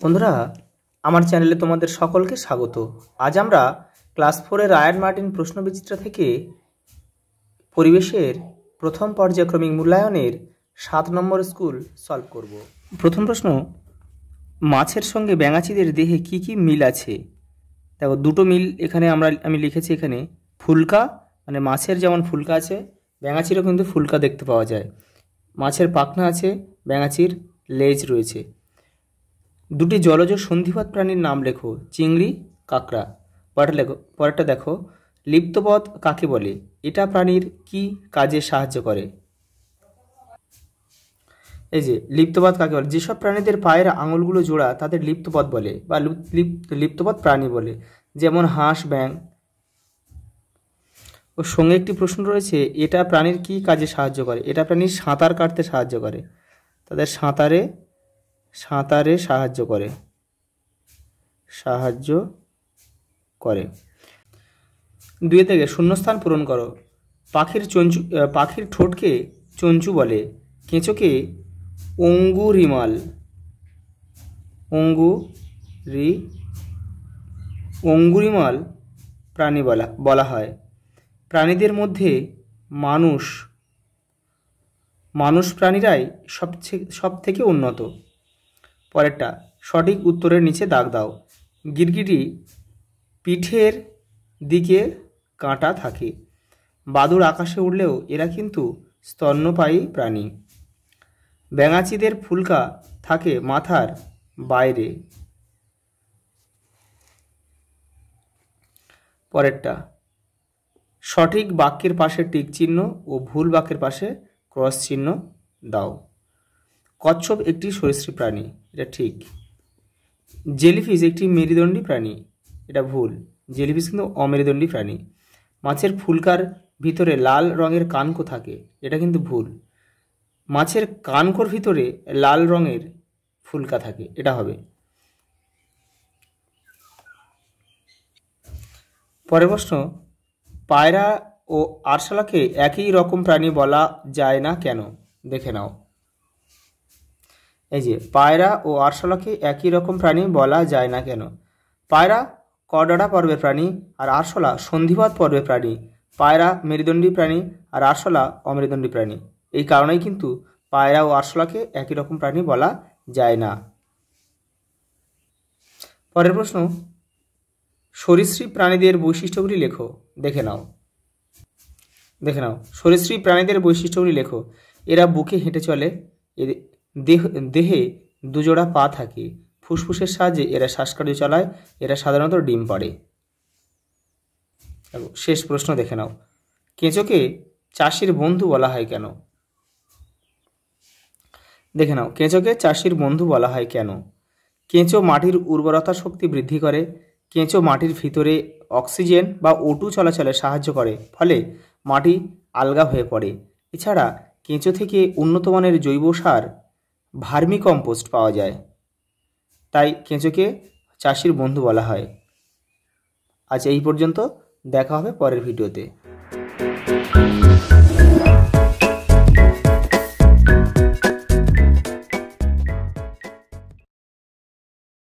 বন্ধুরা, আমার চ্যানেলে তোমাদের সকলকে স্বাগত। আজ আমরা ক্লাস 4-এর রায়ান মার্টিন প্রশ্নবিচিত্রা থেকে পরিবেশের প্রথম পর্যায়ক্রমিক মূল্যায়নের 7 নম্বর স্কুল সলভ করব। প্রথম প্রশ্ন, মাছের সঙ্গে ব্যাঙাচিদের দেহে কি কি মিল আছে? দেখো, দুটো মিল এখানে আমি লিখেছি। এখানে ফুলকা, মানে মাছের যেমন ফুলকা আছে, ব্যাঙাচিরও কিন্তু ফুলকা দেখতে পাওয়া যায়। মাছের পাখনা আছে, ব্যাঙাচির লেজ রয়েছে। দুটি জলজ সন্ধিপাত প্রাণীর নাম লেখো। চিংড়ি, কাঁকড়া। পরেরটা দেখো, লিপ্তপদ কাকে বলে? এটা প্রাণীর কি কাজে সাহায্য করে? এই যে লিপ্তপদ কাকে বলে, যেসব প্রাণীদের পায়ের আঙুলগুলো জোড়া তাদের লিপ্তপদ বলে বা লিপ্তপদ প্রাণী বলে, যেমন হাঁস, ব্যাঙ। ওর সঙ্গে একটি প্রশ্ন রয়েছে, এটা প্রাণীর কি কাজে সাহায্য করে? এটা প্রাণীর সাঁতার কাটতে সাহায্য করে, তাদের সাঁতারে সাহায্য করে। 2 থেকে শূন্যস্থান পূরণ করো। পাখির ঠোঁটকে চঞ্চু বলে, কেঁচোকে অঙ্গুরিমাল প্রাণী বলা হয়। প্রাণীদের মধ্যে মানুষ প্রাণীরাই সব থেকে উন্নত। পরেরটা, সঠিক উত্তরের নিচে দাগ দাও। গিরগিটি পিঠের দিকে কাঁটা থাকে। বাদুড় আকাশে উড়লেও এরা কিন্তু স্তন্যপায়ী প্রাণী। ব্যাঙাচিদের ফুলকা থাকে মাথার বাইরে। পরেরটা, সঠিক বাক্যের পাশে টিক চিহ্ন ও ভুল বাক্যের পাশে ক্রস চিহ্ন দাও। কচ্ছপ একটি সরীসৃপ প্রাণী, এটা ঠিক। জেলিফিশ একটি মেরুদণ্ডী প্রাণী, এটা ভুল। জেলিফিশ কিন্তু অমেরুদণ্ডী প্রাণী। মাছের ফুলকার ভিতরে লাল রঙের কানকো থাকে, এটা কিন্তু ভুল। মাছের কানকোর ভিতরে লাল রঙের ফুলকা থাকে, এটা হবে। পরের প্রশ্ন, পায়রা ও আরশোলাকে একই রকম প্রাণী বলা যায় না কেন? দেখে নাও। এই যে পায়রা ও আরশোলাকে একই রকম প্রাণী বলা যায় না কেন? পায়রা করডাটা পর্বের প্রাণী আর আরশোলা সন্ধিপাত পর্বের প্রাণী। পায়রা মেরুদণ্ডী প্রাণী আর আরশোলা অমেরুদণ্ডী প্রাণী। এই কারণেই কিন্তু পায়রা ও আরশোলাকে একই রকম প্রাণী বলা যায় না। পরের প্রশ্ন, সরীসৃপ প্রাণীদের বৈশিষ্ট্যগুলি লেখো। দেখে নাও। সরীসৃপ প্রাণীদের বৈশিষ্ট্যগুলি লেখো। এরা বুকে হেঁটে চলে, দেহে দুজোড়া পা থাকে, ফুসফুসের সাহায্যে এরা শ্বাসকার্য চালায়, এরা সাধারণত ডিম পাড়ে। শেষ প্রশ্ন দেখে নাও, কেঁচোকে চাষির বন্ধু বলা হয় কেন? দেখে নাও, কেঁচোকে চাষির বন্ধু বলা হয় কেন? কেঁচো মাটির উর্বরতা শক্তি বৃদ্ধি করে। কেঁচো মাটির ভিতরে অক্সিজেন বা O2 চলাচলে সাহায্য করে, ফলে মাটি আলগা হয়ে পড়ে। এছাড়া কেঁচো থেকে উন্নত মানের জৈব সার ভার্মি কম্পোস্ট পাওয়া যায়, তাই কেঁচোকে চাষির বন্ধু বলা হয়। আজ এই পর্যন্ত, দেখা হবে পরের ভিডিওতে।